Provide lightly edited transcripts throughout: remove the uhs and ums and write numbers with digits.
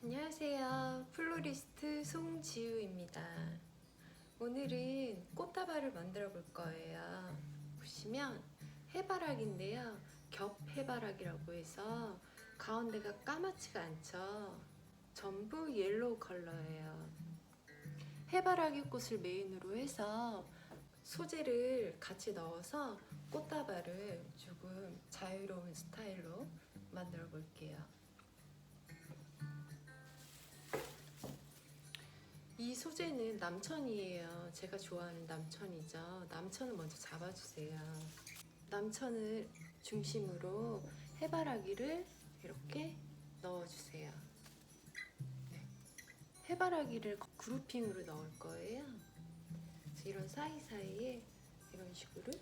안녕하세요. 플로리스트 송지우입니다. 오늘은 꽃다발을 만들어 볼 거예요. 보시면 해바라기인데요. 겹 해바라기라고 해서 가운데가 까맣지가 않죠. 전부 옐로우 컬러예요. 해바라기 꽃을 메인으로 해서 소재를 같이 넣어서 꽃다발을 조금 자유로운 스타일로 만들어 볼게요. 이 소재는 남천이에요. 제가 좋아하는 남천이죠. 남천을 먼저 잡아주세요. 남천을 중심으로 해바라기를 이렇게 넣어주세요. 네. 해바라기를 그루핑으로 넣을 거예요. 그래서 이런 사이사이에 이런 식으로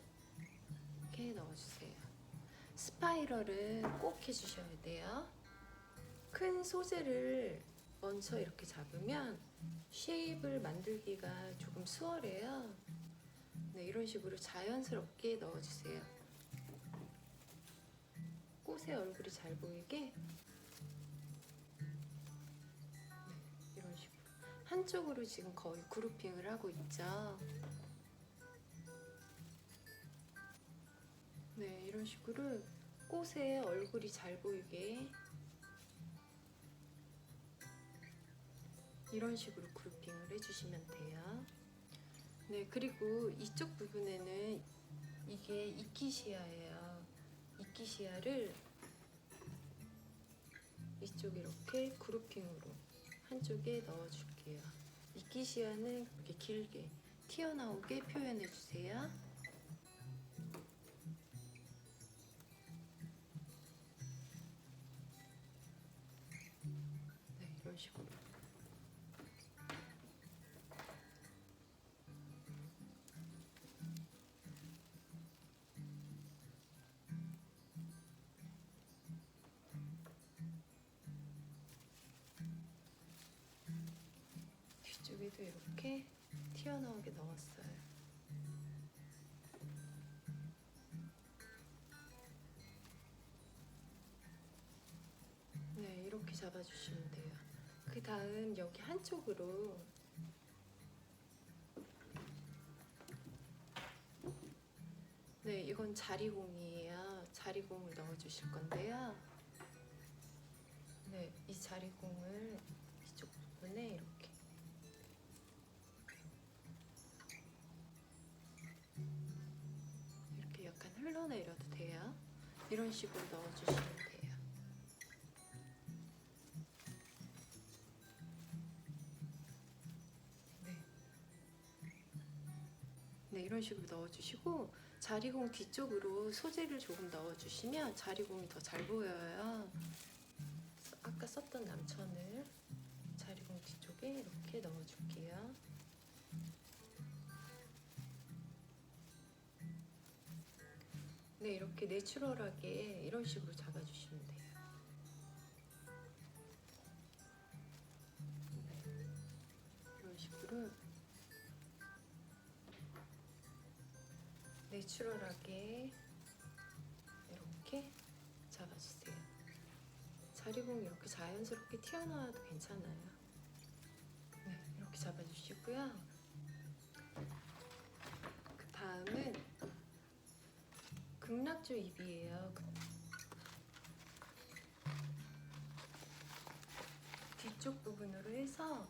이렇게 넣어주세요. 스파이럴은 꼭 해주셔야 돼요. 큰 소재를 먼저 이렇게 잡으면 쉐입을 만들기가 조금 수월해요. 네, 이런 식으로 자연스럽게 넣어주세요. 꽃의 얼굴이 잘 보이게. 네, 이런 식으로 한쪽으로 지금 거의 그루핑을 하고 있죠. 네, 이런 식으로 꽃의 얼굴이 잘 보이게 이런 식으로 그루핑을 해주시면 돼요. 네, 그리고 이쪽 부분에는 이게 이키시아예요. 이키시아를 이쪽 이렇게 그루핑으로 한쪽에 넣어줄게요. 이키시아는 이렇게 길게 튀어나오게 표현해주세요. 네, 이런 식으로. 뒤쪽에도 이렇게 튀어나오게 넣었어요. 네, 이렇게 잡아주시면 돼요. 그 다음 여기 한쪽으로 네, 이건 자리공이에요. 자리공을 넣어주실 건데요. 네, 이 자리공을 이쪽 부분에 이렇게 약간 흘러내려도 돼요. 이런 식으로 넣어주시면 돼요. 네. 네, 이런 식으로 넣어주시고 자리공 뒤쪽으로 소재를 조금 넣어주시면 자리공이 더 잘 보여요. 아까 썼던 남천을 자리공 뒤쪽에 이렇게 넣어줄게요. 네, 이렇게 내추럴하게 이런 식으로 잡아주시면 돼요. 네, 이런 식으로 내추럴하게 이렇게 잡아주세요. 자리공이 이렇게 자연스럽게 튀어나와도 괜찮아요. 네, 이렇게 잡아주시고요. 그 다음은 극락조 잎이에요. 뒤쪽 부분으로 해서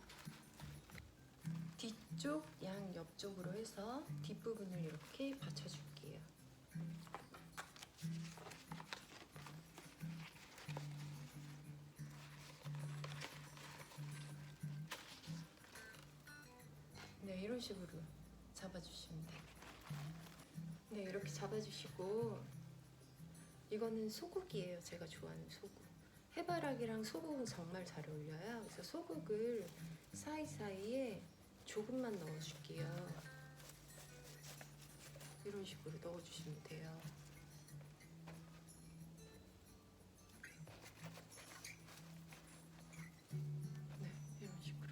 뒤쪽 양 옆쪽으로 해서 뒷부분을 이렇게 받쳐줄게요. 네, 이런 식으로 잡아주시면 돼요. 네, 이렇게 잡아주시고 이거는 소국이에요. 제가 좋아하는 소국. 해바라기랑 소국은 정말 잘 어울려요. 그래서 소국을 사이사이에 조금만 넣어줄게요. 이런 식으로 넣어주시면 돼요. 네, 이런 식으로.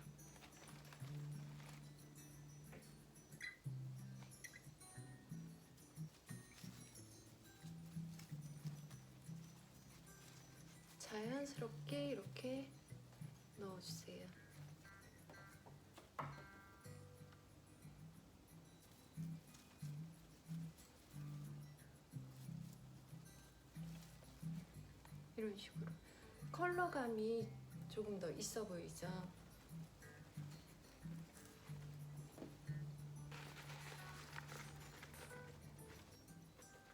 자연스럽게 이렇게 넣어주세요. 이런 식으로 컬러감이 조금 더 있어 보이죠?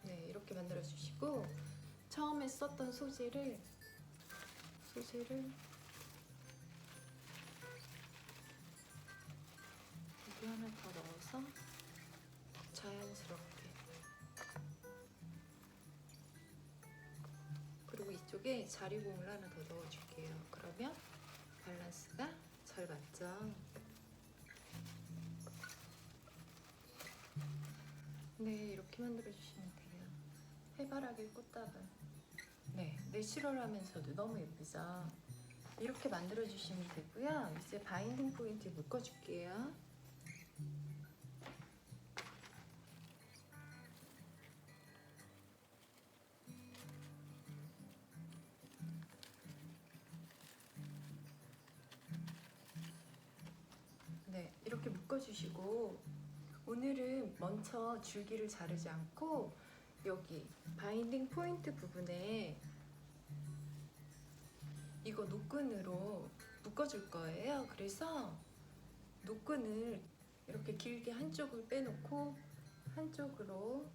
네, 이렇게 만들어 주시고 처음에 썼던 소재를 여기 하나 더 넣어서 자연스럽게, 그리고 이쪽에 자리공을 하나 더 넣어줄게요. 그러면 밸런스가 잘 맞죠? 네, 이렇게 만들어 주시면 돼요. 해바라기 꽃다발. 네, 내추럴하면서도 너무 예쁘죠? 이렇게 만들어 주시면 되고요. 이제 바인딩 포인트 묶어 줄게요. 네, 이렇게 묶어 주시고 오늘은 먼저 줄기를 자르지 않고 여기 바인딩 포인트 부분에 이거 노끈으로 묶어줄 거예요. 그래서 노끈을 이렇게 길게 한쪽을 빼놓고 한쪽으로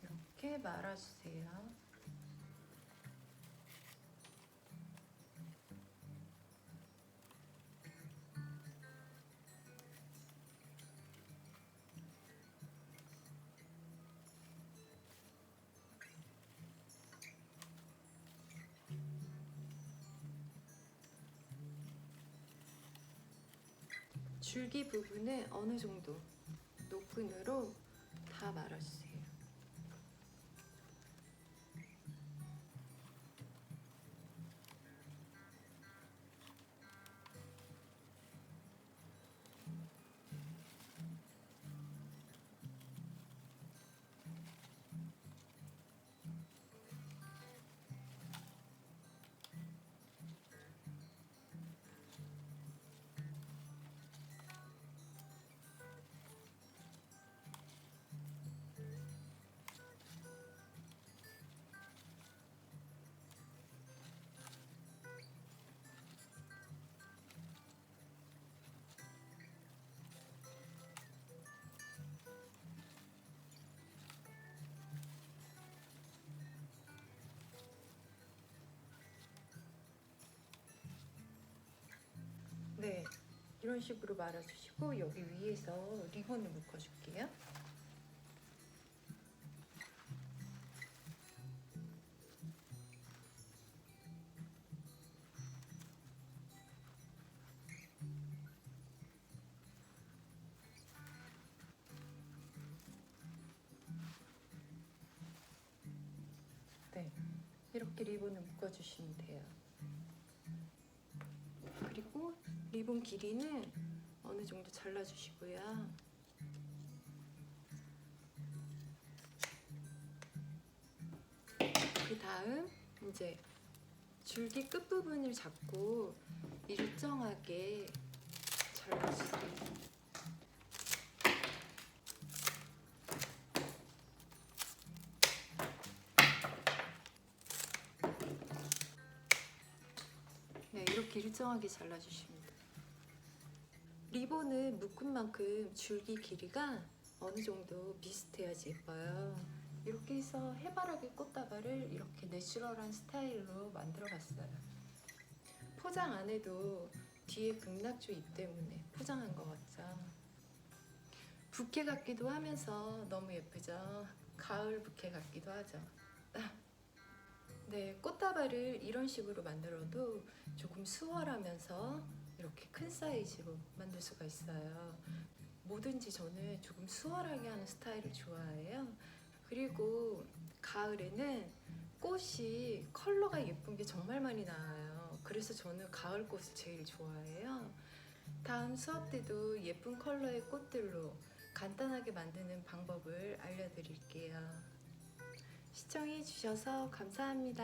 이렇게 말아주세요. 줄기 부분에 어느 정도 노끈으로 다 말아주세요. 네, 이런 식으로 말아주시고 여기 위에서 리본을 묶어줄게요. 네, 이렇게 리본을 묶어주시면 돼요. 그리고 리본 길이는 어느 정도 잘라주시고요. 그 다음 이제 줄기 끝부분을 잡고 일정하게 잘라주세요. 네, 이렇게 일정하게 잘라주십니다. 리본은 묶은 만큼 줄기 길이가 어느 정도 비슷해야지 예뻐요. 이렇게 해서 해바라기 꽃다발을 이렇게 내추럴한 스타일로 만들어 봤어요. 포장 안 해도 뒤에 극락조 잎 때문에 포장한 것 같죠? 부케 같기도 하면서 너무 예쁘죠? 가을 부케 같기도 하죠? 네, 꽃다발을 이런 식으로 만들어도 조금 수월하면서 이렇게 큰 사이즈로 만들 수가 있어요. 뭐든지 저는 조금 수월하게 하는 스타일을 좋아해요. 그리고 가을에는 꽃이 컬러가 예쁜 게 정말 많이 나와요. 그래서 저는 가을 꽃을 제일 좋아해요. 다음 수업 때도 예쁜 컬러의 꽃들로 간단하게 만드는 방법을 알려드릴게요. 시청해 주셔서 감사합니다.